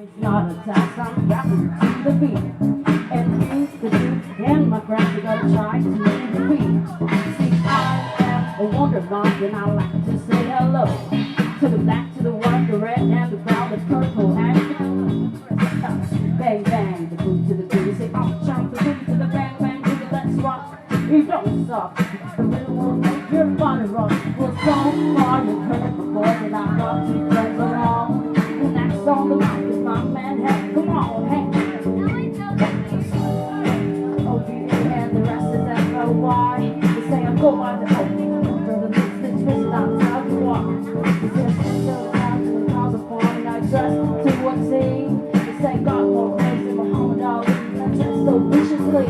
It's not a task, I'm rapping to the beat. And things to do, and my friends are gonna try to make the beat. See, I am a wonder dog, and I like to say hello to the black, to the white, the red, and the brown, the purple, and the bang bang, the boot to the booty. Say, oh, jump the booty to the bang bang, to the let's rock. You don't stop, the rhythm will make your body rock. Well, so far you've heard it before, that I got two friends along. The next on the mic is my man, hey, come on, hey. O-B-A and the rest is F-O-Y. They say I go by the O. So the next thing's missing, I'm proud to walk. They say I still go down to the cause of fun, and I dress to what's seen. They say God more grace than Muhammad Ali, and I dress so viciously.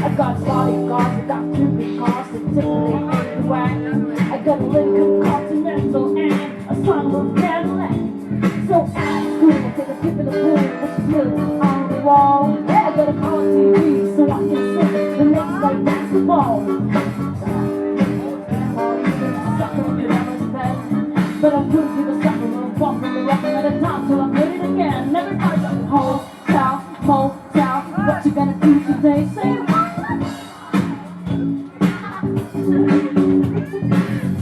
I got bodyguards, I got two big cars that typically ain't the wagon. I got a Lincoln Continental and a sunroof Cadillac. So I'm cool, take a tip in the pool, put your pillow on the wall. I got a color TV so I can see the next like basketball. But I'm good to the sucker room, walk from the rock at a time till I'm hit it again. Everybody got the hotel, motel. What you gonna do today? Say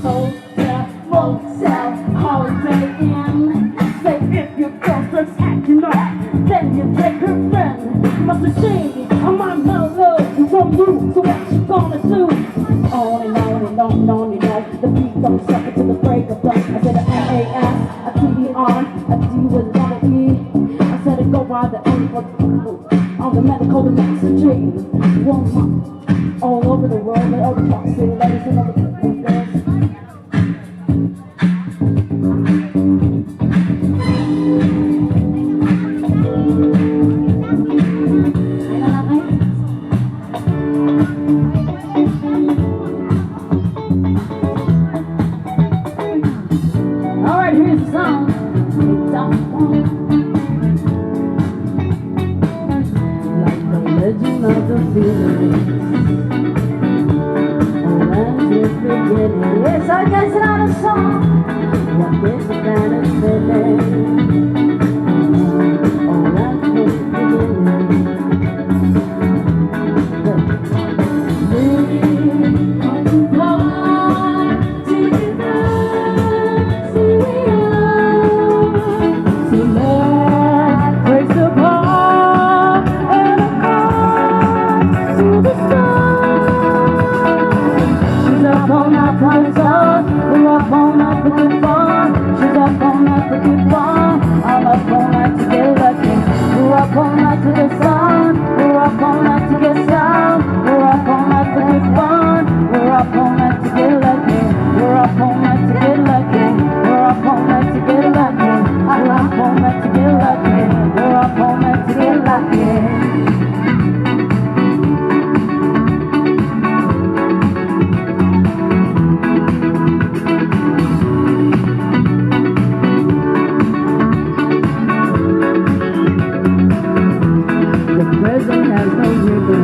hotel, motel, holiday inn. Say if your girlfriend's acting up, then you take her friend. Must have changed, I might not love you won't move, so what you gonna do? On and on and on and on and on. The beat don't suck it to the break of dawn. I said a M-A-S, a T-E-R, a D with one E. I said it go by the A on the medical, the master G. One month, all over the world, all the top city ladies and all the people girls. Alright, here's the song. Like the legend of the Phoenix. Oh, and it's beginning. Yes, I guess it's not a song. What is the fantasy? Oh, and it's beginning. We're up all night for good fun. She's up all night for good fun. I'm up all night to get lucky. We're up all night to the sun. We're up all night to get some. We're up all night for good fun. We're up all night to get lucky. We're up all night to get lucky. We're up all night to get lucky. We're up all night to get lucky. We're up all night to get lucky. Present has no ribbon.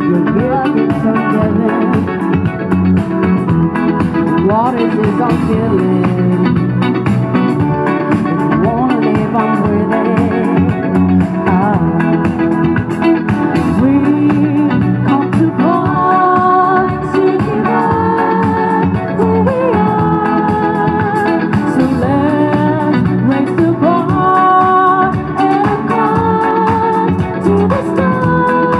Your gift is ungiven. Waters is unfilling. If you wanna live, I'm with it. We come to party about who we are. So let's raise the bar to the stars.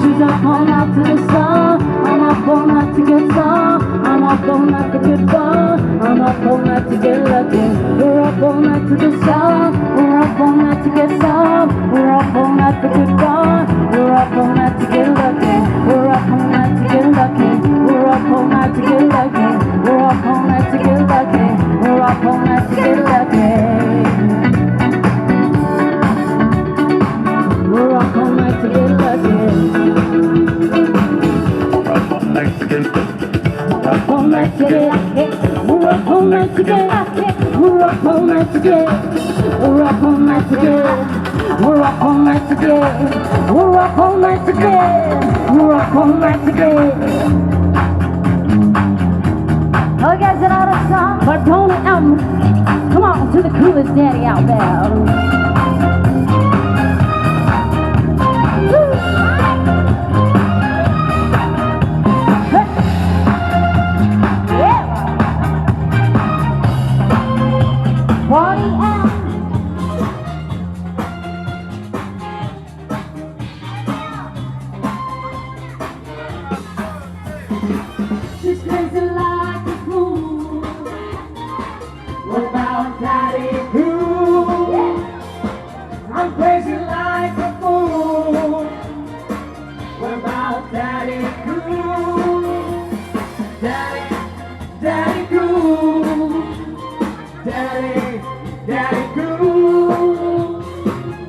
She's up all night to the sun. I'm up all night to get some. I'm up all night to get fun. I'm up all night to get lucky. We're up all night to the sun. We're up all night to get some. We're up all night for good fun. We're up all night to get lucky. We're up all night to get lucky. We're up all night to get lucky. We're up all night to get lucky. We're up all night to get lucky. We're up all night to get lucky. Up all night to get lucky. We're up all night to get lucky. We're up all night to get. We're up all night to get. We're up all night to get. We're up all night to get. We're up all night to get. Oh, guys, another song by Tony M. Come on. to the coolest daddy out there. Party out. She's crazy like a fool. What about Daddy Cool? Yeah. I'm crazy like a fool. What about Daddy Cool? Daddy Cool. Daddy Cool.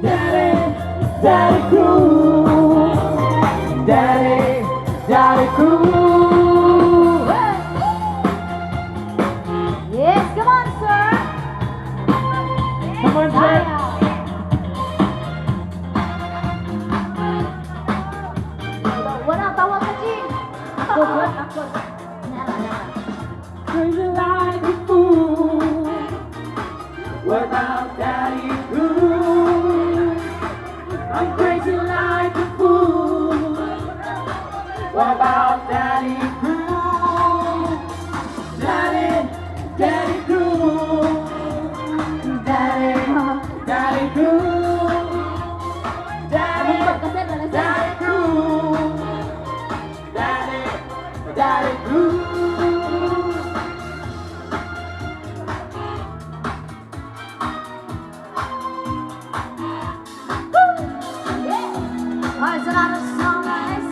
Daddy Cool. Daddy Cool. Yes, come on, sir. Come on, sir. Wala, tawag ka, Jin. Ako. Crazy like a fool. What about Daddy Cool? I'm crazy like a fool. What about Daddy Cool? Daddy Cool. Daddy Cool. Daddy Cool. Daddy Cool. Alright, so now this song, guys.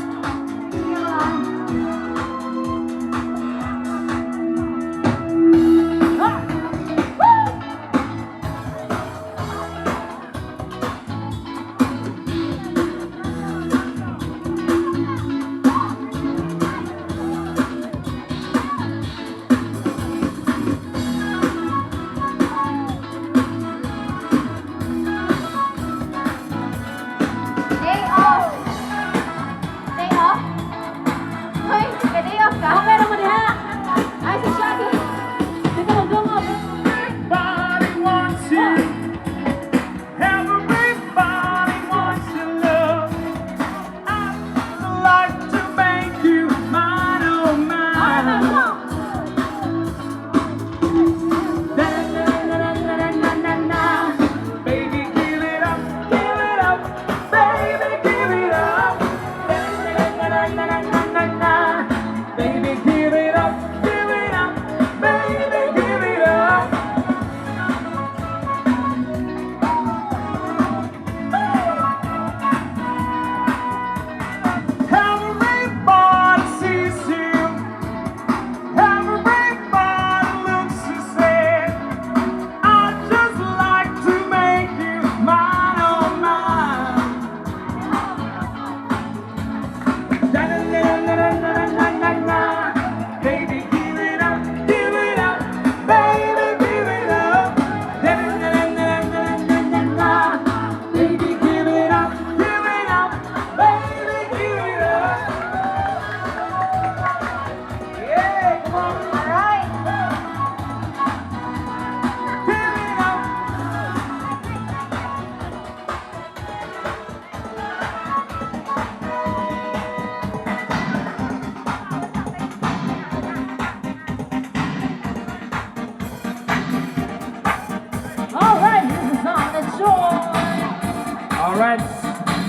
Alright.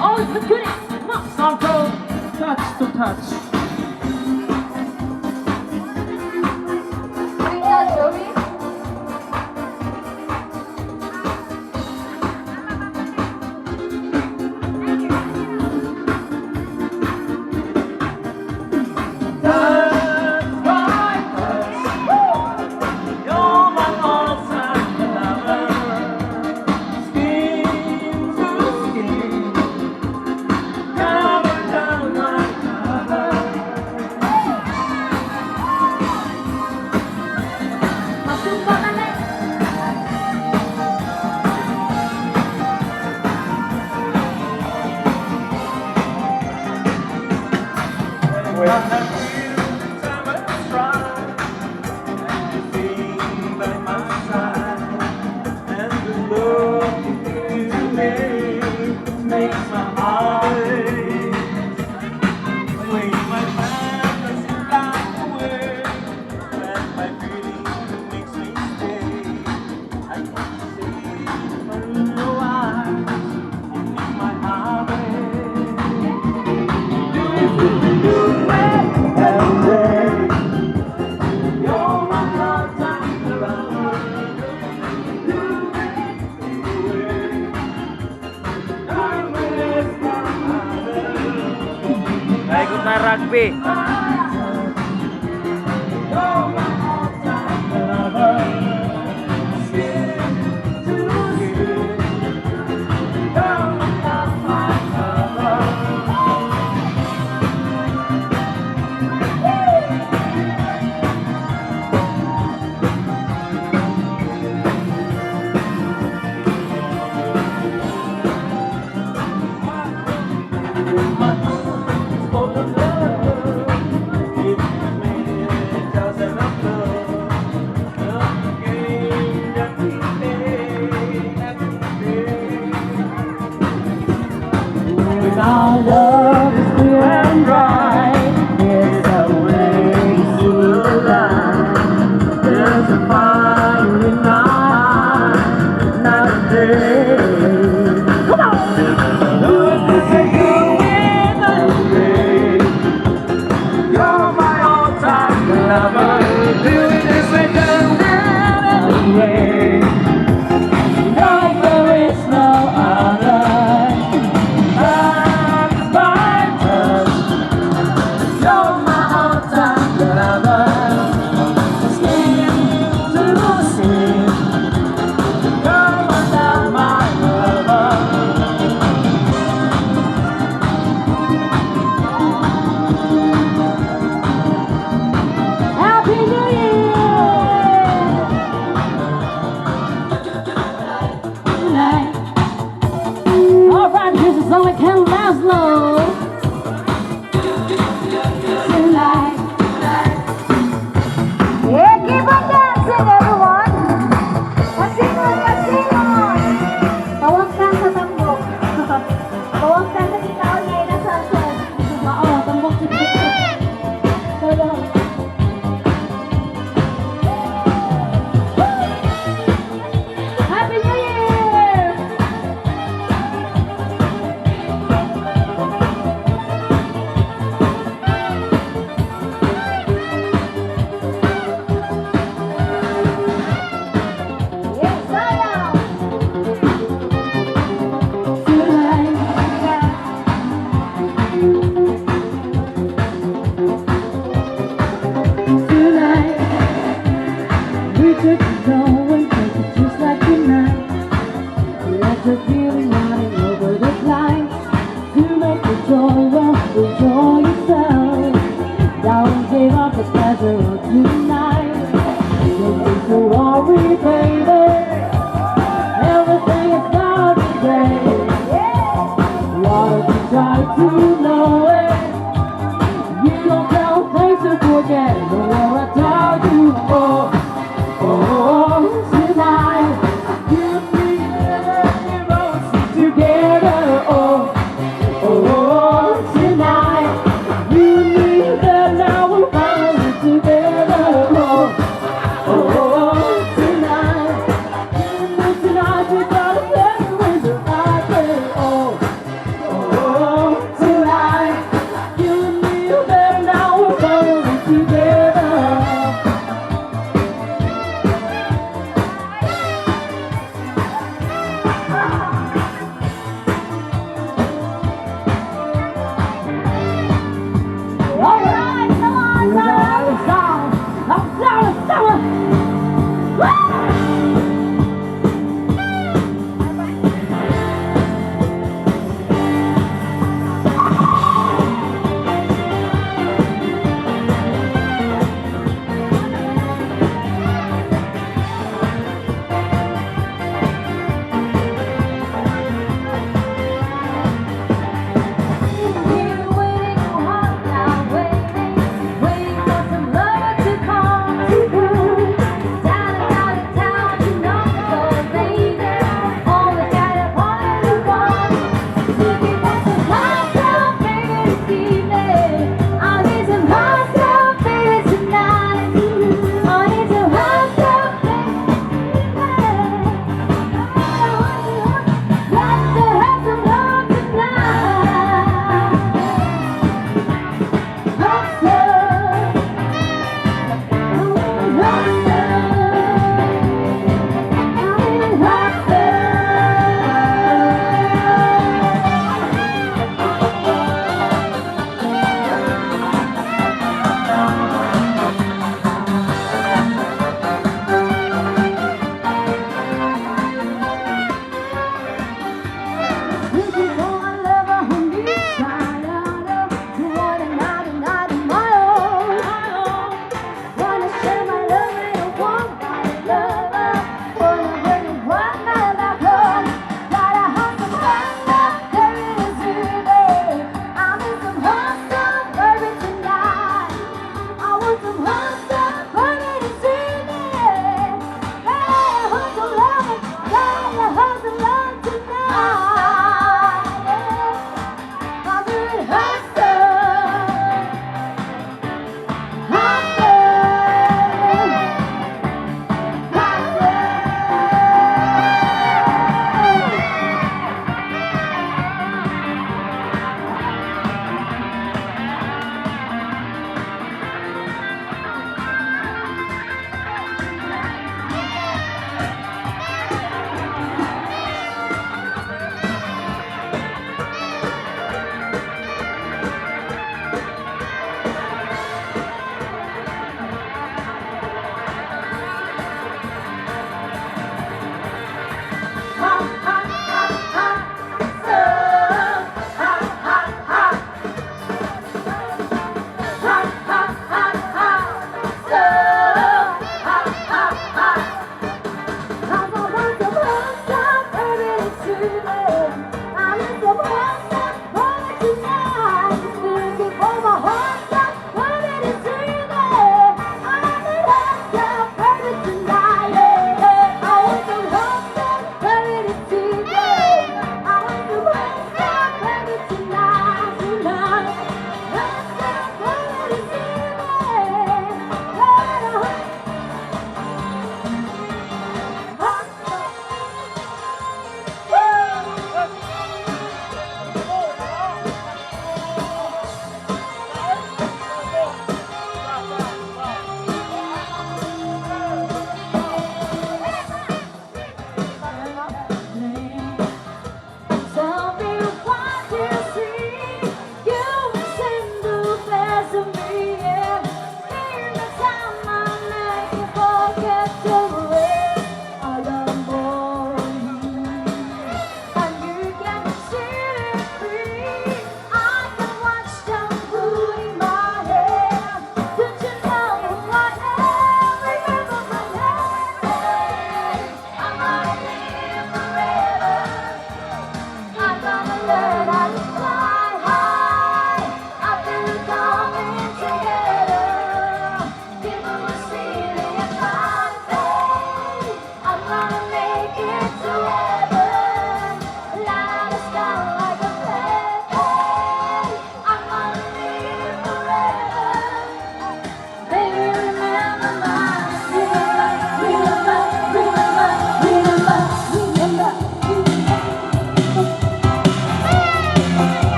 Oh, it's the goodies. Come on. Song called Touch to Touch. Sing that, Joey. rugby. Our love is clear and bright. It's a way to the light. There's a fire in my eyes, not a day. Come on! You're my all-time lover. Doing this with the way. No, there is no other. You're my all-time lover. Skin to skin. You're my lover. Happy New Year! Tonight. All right, here's a song that can last long. Tonight. Yeah, keep on dancing, everyone. Pasingon, pasingon. Tawag ka sa tambok. Tawag ka sa sitaw niya na sa sun. Oo, tambok si Tito. Tawag. Happy New Year! Yes, sayang! Tonight, we took the door and take it just like tonight. Let the feeling running over the lights. To make the joy, well, enjoy yourself. Don't give up the pleasure of tonight. Don't need to worry, baby. Everything is gonna be great. What if you try to know it? You don't tell things to forget. The more I tell you, oh, tonight. You and me together, oh, tonight. You and me, that now we're finally together, oh, tonight. You and me tonight, we got